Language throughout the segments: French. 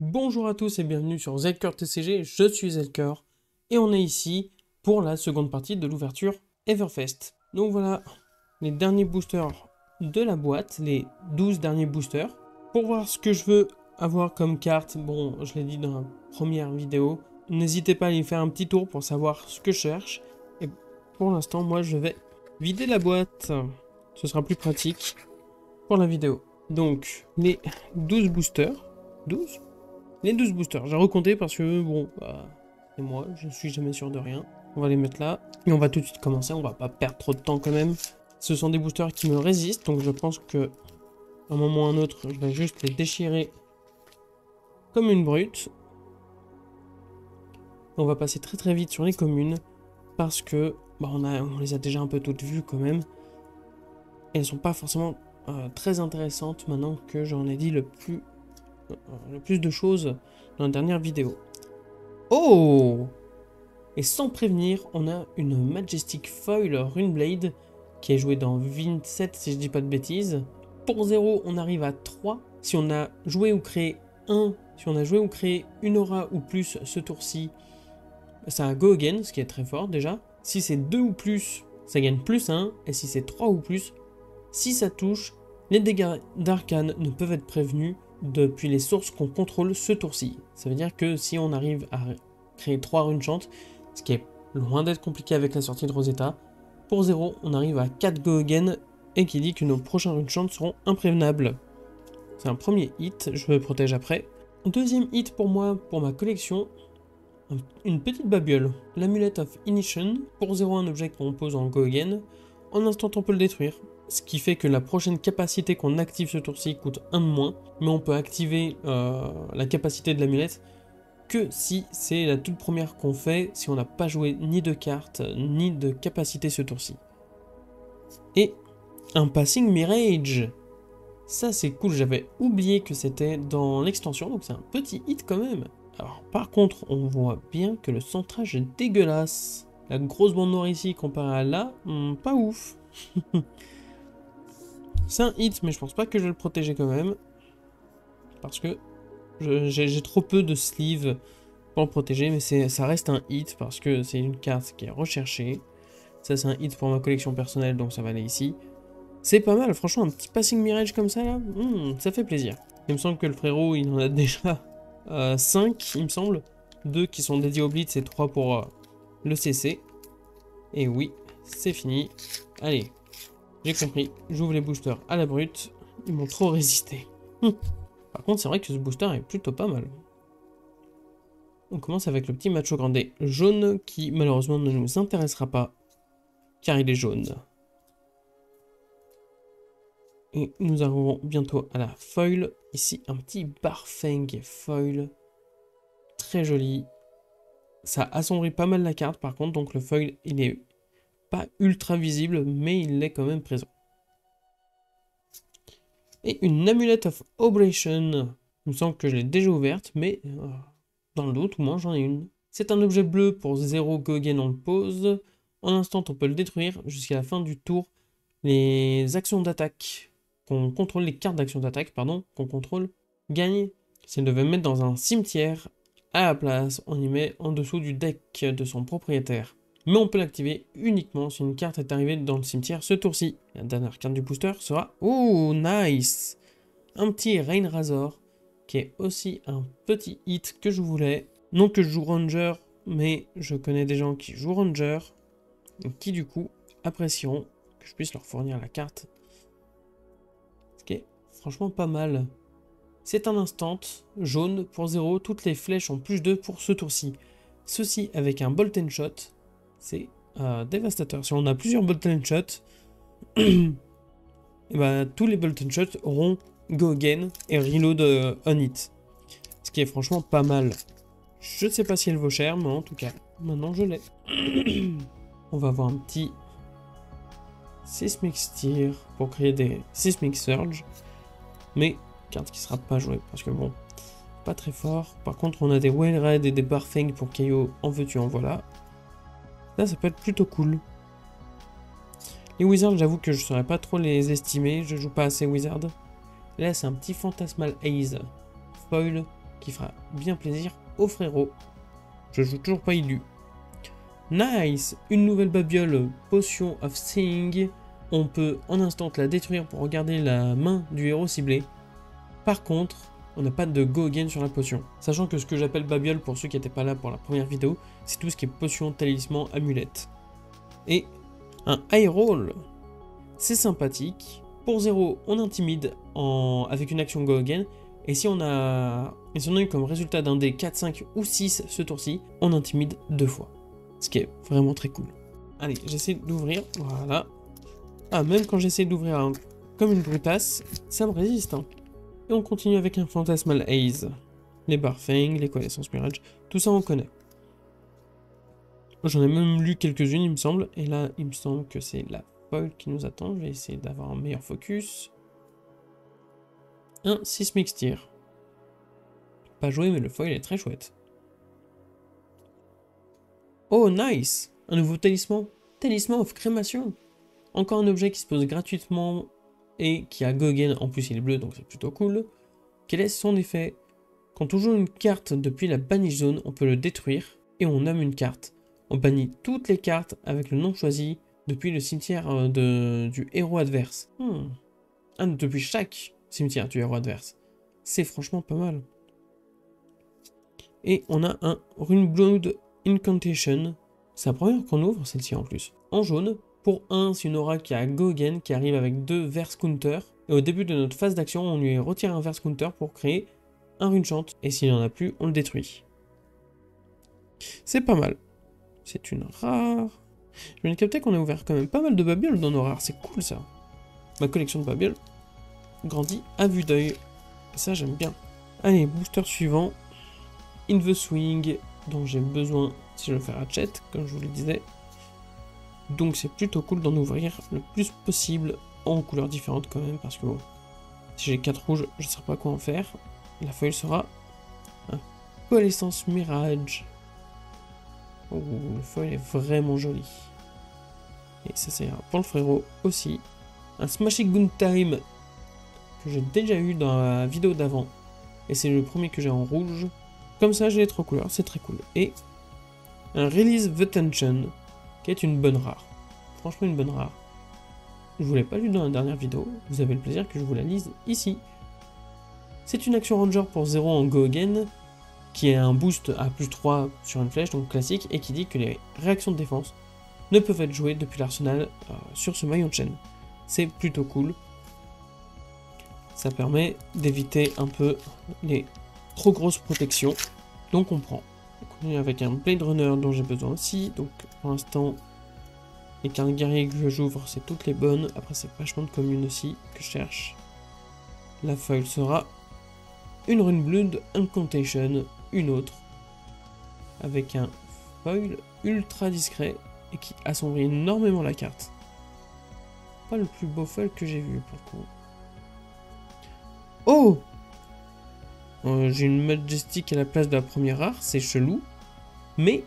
Bonjour à tous et bienvenue sur Zelker TCG, je suis Zelker et on est ici pour la seconde partie de l'ouverture Everfest. Donc voilà, les derniers boosters de la boîte, les 12 derniers boosters. Pour voir ce que je veux avoir comme carte, bon je l'ai dit dans la première vidéo, n'hésitez pas à y faire un petit tour pour savoir ce que je cherche. Et pour l'instant moi je vais vider la boîte, ce sera plus pratique pour la vidéo. Donc les 12 boosters, 12 les 12 boosters, j'ai recompté parce que, bon, bah, c'est moi, je suis jamais sûr de rien. On va les mettre là, et on va tout de suite commencer, on va pas perdre trop de temps quand même. Ce sont des boosters qui me résistent, donc je pense que, à un moment ou à un autre, je vais juste les déchirer comme une brute. On va passer très très vite sur les communes, parce que, bah, on les a déjà un peu toutes vues quand même. Et elles sont pas forcément très intéressantes maintenant que j'en ai dit le plus de choses dans la dernière vidéo. Oh! Et sans prévenir, on a une Majestic Foil Runeblade qui est jouée dans Vint 7 si je dis pas de bêtises. Pour 0, on arrive à 3. Si on a joué ou créé une aura ou plus ce tour-ci, ça a Go Again, ce qui est très fort déjà. Si c'est 2 ou plus, ça gagne plus 1. Et si c'est 3 ou plus, si ça touche, les dégâts d'arcane ne peuvent être prévenus depuis les sources qu'on contrôle ce tour-ci. Ça veut dire que si on arrive à créer 3 runechants, ce qui est loin d'être compliqué avec la sortie de Rosetta, pour 0, on arrive à 4 Go Again et qui dit que nos prochains runechants seront imprévenables. C'est un premier hit, je me protège après. Deuxième hit pour moi, pour ma collection, une petite babiole. L'Amulet of Ignition, pour 0, un objet qu'on pose en Go Again, en instant on peut le détruire. Ce qui fait que la prochaine capacité qu'on active ce tour-ci coûte 1 de moins, mais on peut activer la capacité de l'amulette que si c'est la toute première qu'on fait, si on n'a pas joué ni de cartes, ni de capacité ce tour-ci. Et un Passing Mirage. Ça c'est cool, j'avais oublié que c'était dans l'extension, donc c'est un petit hit quand même. Alors par contre, on voit bien que le centrage est dégueulasse. La grosse bande noire ici comparée à là, pas ouf. C'est un hit, mais je pense pas que je vais le protéger quand même. Parce que j'ai trop peu de sleeves pour le protéger, mais ça reste un hit parce que c'est une carte qui est recherchée. Ça, c'est un hit pour ma collection personnelle, donc ça va aller ici. C'est pas mal, franchement, un petit Passing Mirage comme ça, là, ça fait plaisir. Il me semble que le frérot, il en a déjà 5, il me semble. 2 qui sont dédiés au Blitz et 3 pour le CC. Et oui, c'est fini. Allez, j'ai compris, j'ouvre les boosters à la brute. Ils m'ont trop résisté. Par contre, c'est vrai que ce booster est plutôt pas mal. On commence avec le petit Macho Grande jaune qui malheureusement ne nous intéressera pas car il est jaune. Et nous arrivons bientôt à la foil. Ici, un petit Barfeng foil. Très joli. Ça assombrit pas mal la carte par contre, donc le foil, il est pas ultra visible, mais il est quand même présent. Et une Amulet of Oblation. Il me semble que je l'ai déjà ouverte, mais dans le doute, au moins j'en ai une. C'est un objet bleu pour 0 Gogen, on le pose. En instant, on peut le détruire jusqu'à la fin du tour. Les actions d'attaque qu'on contrôle, les cartes d'action d'attaque, pardon, qu'on contrôle, gagnent. Si elle devait mettre dans un cimetière, à la place, on y met en dessous du deck de son propriétaire. Mais on peut l'activer uniquement si une carte est arrivée dans le cimetière ce tour-ci. La dernière carte du booster sera... Oh, nice! Un petit Rain Razor, qui est aussi un petit hit que je voulais. Non que je joue Ranger, mais je connais des gens qui jouent Ranger, et qui du coup apprécieront que je puisse leur fournir la carte. Ce qui est franchement pas mal. C'est un instant, jaune pour 0, toutes les flèches ont plus 2 pour ce tour-ci. Ceci avec un Bolt and Shot, c'est dévastateur. Si on a plusieurs Bolt and Shot, et bah, tous les Bolt and Shot auront Go Again et Reload on Hit. Ce qui est franchement pas mal. Je ne sais pas si elle vaut cher, mais en tout cas, maintenant je l'ai. On va avoir un petit Seismic Steer pour créer des Seismic Surge. Mais carte qui sera pas jouée parce que bon, pas très fort. Par contre, on a des Whale Red et des Barfeng pour KO en veux-tu en voilà. Là, ça peut être plutôt cool. Les Wizards, j'avoue que je saurais pas trop les estimer. Je joue pas assez Wizard. Là, c'est un petit Phantasmal Haze foil qui fera bien plaisir aux frérots. Je joue toujours pas élu. Nice! Une nouvelle babiole, Potion of Seeing. On peut en instant la détruire pour regarder la main du héros ciblé. Par contre, on n'a pas de go again sur la potion. Sachant que ce que j'appelle babiole, pour ceux qui n'étaient pas là pour la première vidéo, c'est tout ce qui est potion, talisman, amulette. Et un high roll, c'est sympathique. Pour 0, on intimide avec une action go again. Et si on a eu comme résultat d'un dé 4, 5 ou 6 ce tour-ci, on intimide 2 fois. Ce qui est vraiment très cool. Allez, j'essaie d'ouvrir, voilà. Ah, même quand j'essaie d'ouvrir comme une brutasse, ça me résiste. Hein. Et on continue avec un Phantasmal Haze. Les Barfang, les connaissances Mirage, tout ça on connaît. J'en ai même lu quelques-unes, il me semble. Et là, il me semble que c'est la foil qui nous attend. Je vais essayer d'avoir un meilleur focus. Un Seismic Steer. Pas joué, mais le foil est très chouette. Oh, nice! Un nouveau talisman. Talisman of Crémation. Encore un objet qui se pose gratuitement et qui a Gogen. En plus, il est bleu, donc c'est plutôt cool. Quel est son effet? Quand on joue une carte depuis la banish zone, on peut le détruire et on nomme une carte. On bannit toutes les cartes avec le nom choisi depuis le cimetière du héros adverse. Ah, depuis chaque cimetière du héros adverse. C'est franchement pas mal. Et on a un Runeblood Incantation. C'est la première qu'on ouvre, celle-ci en plus. En jaune, pour 1, c'est une aura qui a Gogen, qui arrive avec 2 Verse Counter. Et au début de notre phase d'action, on lui retire un Verse Counter pour créer un Runechant. Et s'il n'y en a plus, on le détruit. C'est pas mal. C'est une rare. Je viens de capter qu'on a ouvert quand même pas mal de babioles dans nos rares. C'est cool ça. Ma collection de babioles grandit à vue d'œil. Et ça, j'aime bien. Allez, booster suivant. In the Swing, dont j'ai besoin si je veux faire Hatchet, comme je vous le disais. Donc c'est plutôt cool d'en ouvrir le plus possible en couleurs différentes quand même, parce que bon, si j'ai 4 rouges, je ne sais pas quoi en faire. La feuille sera un Coalescence Mirage. Oh, le foil est vraiment joli. Et ça ira pour le frérot aussi. Un Smashing Gun Time que j'ai déjà eu dans la vidéo d'avant. Et c'est le premier que j'ai en rouge. Comme ça, j'ai les 3 couleurs, c'est très cool. Et un Release the Tension, qui est une bonne rare. Franchement, une bonne rare. Je ne vous l'ai pas lu dans la dernière vidéo. Vous avez le plaisir que je vous la lise ici. C'est une action Ranger pour 0 en Go Again, qui est un boost à plus 3 sur une flèche, donc classique, et qui dit que les réactions de défense ne peuvent être jouées depuis l'arsenal sur ce maillon de chaîne. C'est plutôt cool. Ça permet d'éviter un peu les trop grosses protections, donc on prend. On continue avec un Blade Runner dont j'ai besoin aussi, donc pour l'instant, les cartes guerriers que j'ouvre, c'est toutes les bonnes. Après, c'est vachement de communes aussi que je cherche. La foil sera une Runeblood Incantation, une autre, avec un foil ultra discret et qui assombrit énormément la carte. Pas le plus beau foil que j'ai vu pour le coup. Oh! J'ai une Majestic à la place de la première rare, c'est chelou. Mais,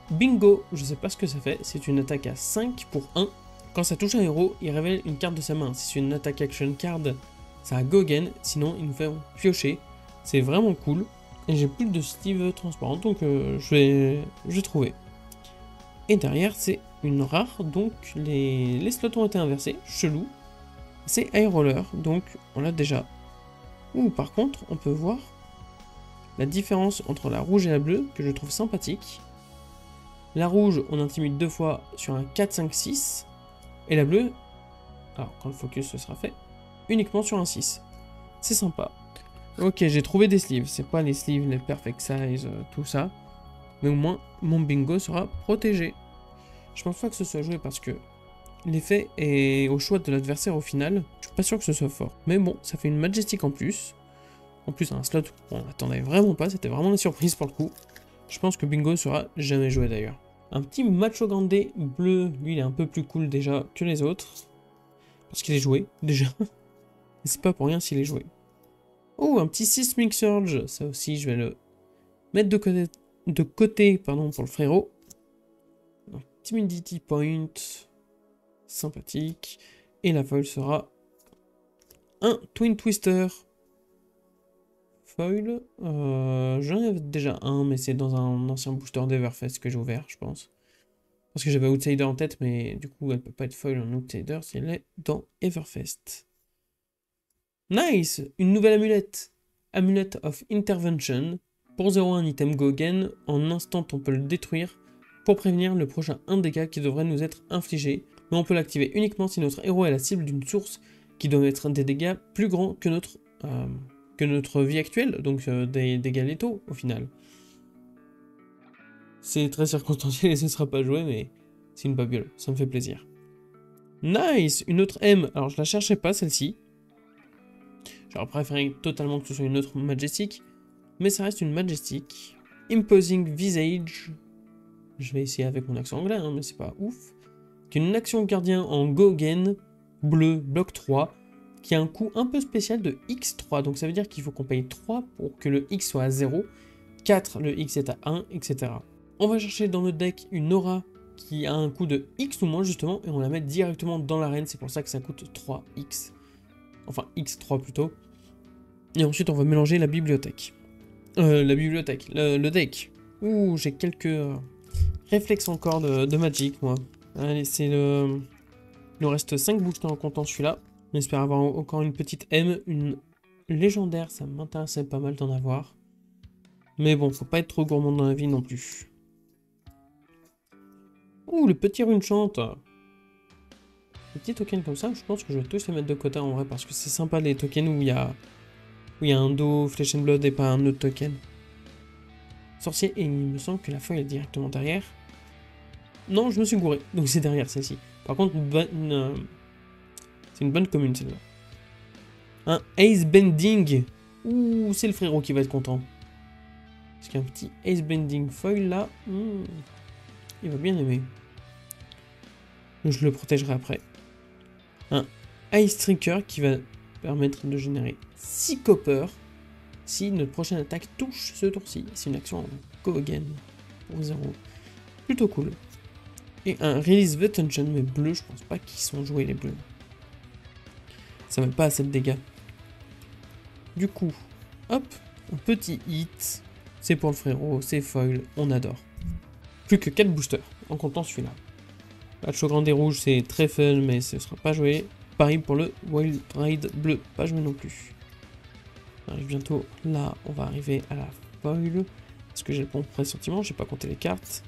bingo, je sais pas ce que ça fait, c'est une attaque à 5 pour 1. Quand ça touche un héros, il révèle une carte de sa main. Si c'est une attaque action card, ça a Gogen, sinon il nous fait piocher. C'est vraiment cool. Et j'ai plus de sleeve transparente, donc je vais trouver. Et derrière, c'est une rare, donc les slots ont été inversés, chelou. C'est High Roller, donc on l'a déjà. Ouh, par contre, on peut voir la différence entre la rouge et la bleue, que je trouve sympathique. La rouge, on intimide 2 fois sur un 4, 5, 6. Et la bleue, alors quand le focus se sera fait, uniquement sur un 6. C'est sympa. Ok, j'ai trouvé des sleeves. C'est pas les sleeves, les perfect size, tout ça. Mais au moins, mon bingo sera protégé. Je pense pas que ce soit joué parce que l'effet est au choix de l'adversaire au final. Je suis pas sûr que ce soit fort. Mais bon, ça fait une Majestic en plus. En plus, un slot qu'on n'attendait vraiment pas. C'était vraiment une surprise pour le coup. Je pense que bingo sera jamais joué d'ailleurs. Un petit Macho Grande bleu. Lui, il est un peu plus cool déjà que les autres. Parce qu'il est joué, déjà. Et c'est pas pour rien s'il est joué. Oh, un petit Seismic Surge. Ça aussi, je vais le mettre de côté pour le frérot. Un Timidity Point. Sympathique. Et la foil sera un Twin Twister. foil. J'en avais déjà un, mais c'est dans un ancien booster d'Everfest que j'ai ouvert, je pense. Parce que j'avais Outsider en tête, mais du coup, elle peut pas être foil en Outsider si elle est dans Everfest. Nice! Une nouvelle amulette. Amulet of Intervention. Pour 0,1 item go again, en instant on peut le détruire pour prévenir le prochain 1 dégât qui devrait nous être infligé, mais on peut l'activer uniquement si notre héros est la cible d'une source qui doit être des dégâts plus grands que notre vie actuelle, donc des dégâts létaux au final. C'est très circonstanciel et ce ne sera pas joué, mais c'est une babiole, ça me fait plaisir. Nice! Une autre M, alors je la cherchais pas celle-ci. J'aurais préféré totalement que ce soit une autre Majestic, mais ça reste une Majestic. Imposing Visage. Je vais essayer avec mon accent anglais, hein, mais c'est pas ouf. Qui est une action gardien en Go Again, bleu, bloc 3, qui a un coût un peu spécial de X3. Donc ça veut dire qu'il faut qu'on paye 3 pour que le X soit à 0, 4 le X est à 1, etc. On va chercher dans notre deck une aura qui a un coût de X ou moins justement, et on la met directement dans l'arène, c'est pour ça que ça coûte 3X. Enfin X3 plutôt. Et ensuite on va mélanger la bibliothèque. Le deck. Ouh, j'ai quelques réflexes encore de Magic, moi. Allez, c'est le... Il nous reste 5 boosters en comptant celui-là. On espère avoir encore une petite M, une légendaire, ça m'intéressait pas mal d'en avoir. Mais bon, faut pas être trop gourmand dans la vie non plus. Ouh, le petit runechant. Les petits tokens comme ça, je pense que je vais tous les mettre de côté en vrai, parce que c'est sympa les tokens où il y a un dos, Flesh and Blood et pas un autre token. Sorcier, et il me semble que la feuille est directement derrière. Non, je me suis gouré, donc c'est derrière celle-ci. Par contre, c'est une bonne commune celle-là. Un Ace Bending. Ouh, c'est le frérot qui va être content. Parce qu'il y a un petit Ace Bending foil là. Il va bien aimer. Je le protégerai après. Un Ice Trigger qui va permettre de générer 6 copper si notre prochaine attaque touche ce tour-ci. C'est une action en go again pour 0. Plutôt cool. Et un Release the Tension, mais bleu, je pense pas qu'ils sont joués les bleus. Ça met pas assez de dégâts. Du coup, hop, un petit hit. C'est pour le frérot, c'est foil, on adore. Plus que 4 boosters, en comptant celui-là. La Chogrande des rouges, c'est très fun, mais ce sera pas joué. Pareil pour le Wild Ride bleu, pas joué non plus. On arrive bientôt, là, on va arriver à la foil. Est-ce que j'ai le bon pressentiment? J'ai pas compté les cartes.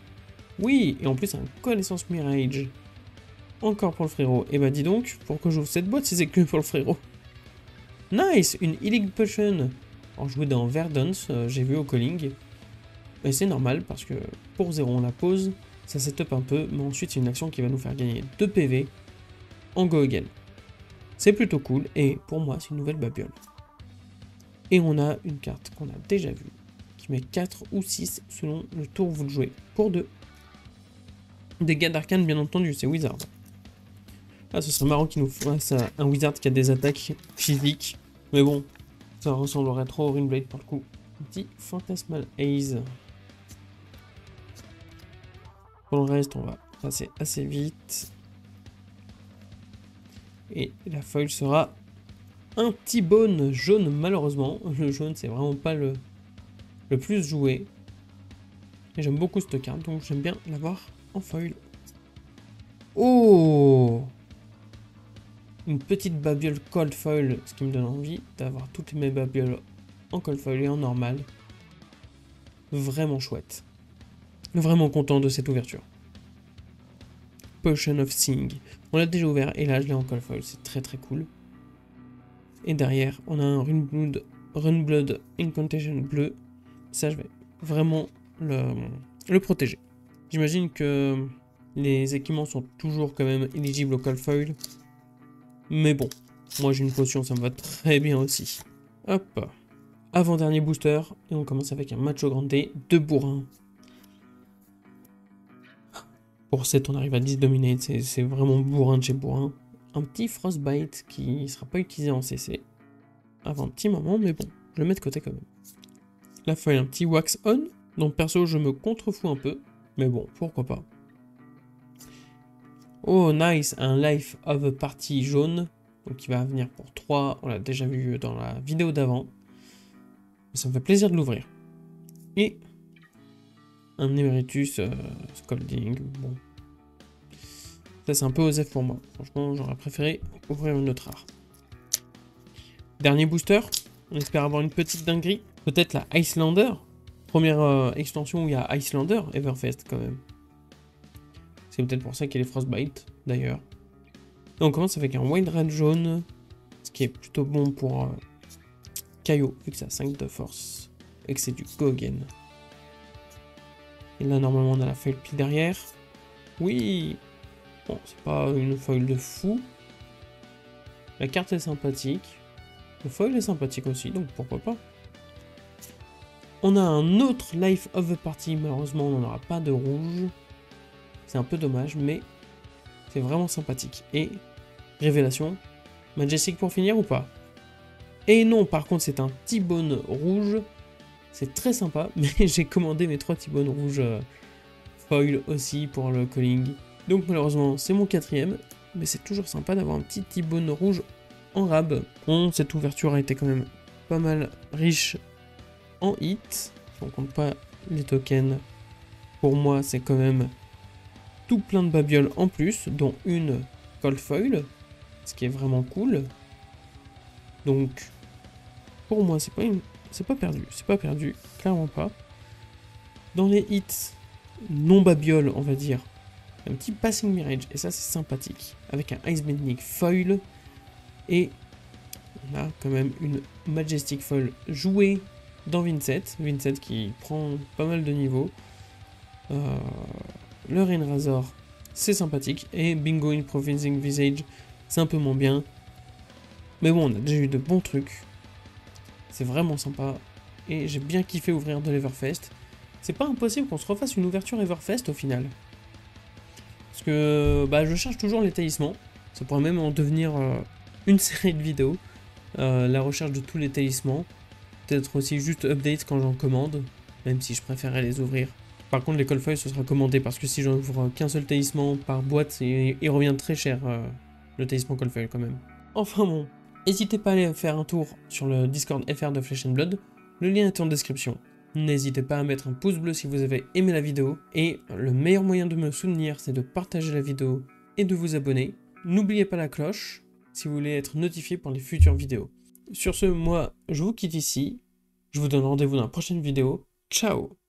Oui, et en plus un connaissance Mirage. Encore pour le frérot. Et bah dis donc, pour que j'ouvre cette boîte si c'est que pour le frérot. Nice, une Healing Potion. Alors joué dans Verdance, j'ai vu au calling. Mais c'est normal parce que pour 0 on la pose, ça setup un peu, mais ensuite c'est une action qui va nous faire gagner 2 PV en go again. C'est plutôt cool et pour moi c'est une nouvelle babiole. Et on a une carte qu'on a déjà vue, qui met 4 ou 6 selon le tour où vous le jouez, pour 2. Dégâts d'arcane bien entendu, c'est Wizard. Ah, ce serait marrant qu'il nous fasse un Wizard qui a des attaques physiques, mais bon, ça ressemblerait trop au Ringblade pour le coup. Un petit Phantasmal Haze. Pour le reste, on va passer assez vite. Et la foil sera un T-Bone jaune, malheureusement. Le jaune, c'est vraiment pas le plus joué. Et j'aime beaucoup cette carte, donc j'aime bien l'avoir en foil. Oh! Une petite babiole cold foil, ce qui me donne envie d'avoir toutes mes babioles en cold foil et en normal. Vraiment chouette. Vraiment content de cette ouverture. Potion of Seeing. On l'a déjà ouvert et là je l'ai en cold foil, c'est très très cool. Et derrière, on a un Runeblood Incantation bleu. Ça, je vais vraiment le protéger. J'imagine que les équipements sont toujours quand même éligibles au cold foil. Mais bon, moi j'ai une potion, ça me va très bien aussi. Hop. Avant-dernier booster, et on commence avec un Macho Grande de bourrin. Pour 7, on arrive à 10 dominate, c'est vraiment bourrin de chez bourrin. Un petit Frostbite qui ne sera pas utilisé en CC. Avant un petit moment, mais bon, je le mets de côté quand même. La feuille, un petit Wax On, dont perso je me contrefous un peu, mais bon, pourquoi pas. Oh nice, un Life of a Party jaune, donc qui va venir pour 3, on l'a déjà vu dans la vidéo d'avant. Ça me fait plaisir de l'ouvrir. Et un Emeritus Scolding. Bon. Ça, c'est un peu osef pour moi. Franchement, j'aurais préféré ouvrir une autre rare. Dernier booster. On espère avoir une petite dinguerie. Peut-être la Icelander. Première extension où il y a Icelander, Everfest quand même. C'est peut-être pour ça qu'il y a les Frostbite, d'ailleurs. Et on commence avec un Wild Red jaune. Ce qui est plutôt bon pour Kaio, vu que ça a 5 de force. Et que c'est du Go Again. Et là, normalement, on a la foil pile derrière. Oui! Bon, c'est pas une foil de fou. La carte est sympathique. Le foil est sympathique aussi, donc pourquoi pas. On a un autre Life of the Party. Malheureusement, on n'en aura pas de rouge. C'est un peu dommage, mais c'est vraiment sympathique. Et, révélation, Majestic pour finir ou pas? Et non, par contre, c'est un T-Bone rouge. C'est très sympa, mais j'ai commandé mes 3 T-Bone rouges foil aussi pour le calling. Donc malheureusement, c'est mon 4ème, mais c'est toujours sympa d'avoir un petit T-Bone rouge en rab. Bon, cette ouverture a été quand même pas mal riche en hits. Si on compte pas les tokens, pour moi, c'est quand même tout plein de babioles en plus, dont une Cold Foil, ce qui est vraiment cool. Donc, pour moi, c'est pas perdu, clairement pas. Dans les hits non babioles, on va dire, un petit Passing Mirage, et ça c'est sympathique, avec un Ice Bending Foil, et on a quand même une Majestic Foil jouée dans Vincent qui prend pas mal de niveaux. Le Rain Razor, c'est sympathique, et Bingo Improvising Visage, c'est un peu moins bien. Mais bon, on a déjà eu de bons trucs. C'est vraiment sympa, et j'ai bien kiffé ouvrir de l'Everfest. C'est pas impossible qu'on se refasse une ouverture Everfest au final. Parce que bah, je cherche toujours les talismans. Ça pourrait même en devenir une série de vidéos. La recherche de tous les talismans. Peut-être aussi juste update quand j'en commande. Même si je préférerais les ouvrir. Par contre les Cold Foil ce sera commandé. Parce que si j'en ouvre qu'un seul talisman par boîte, il revient très cher le talisman Cold Foil quand même. Enfin bon. N'hésitez pas à aller faire un tour sur le Discord FR de Flesh and Blood. Le lien est en description. N'hésitez pas à mettre un pouce bleu si vous avez aimé la vidéo. Et le meilleur moyen de me soutenir, c'est de partager la vidéo et de vous abonner. N'oubliez pas la cloche si vous voulez être notifié pour les futures vidéos. Sur ce, moi, je vous quitte ici. Je vous donne rendez-vous dans la prochaine vidéo. Ciao!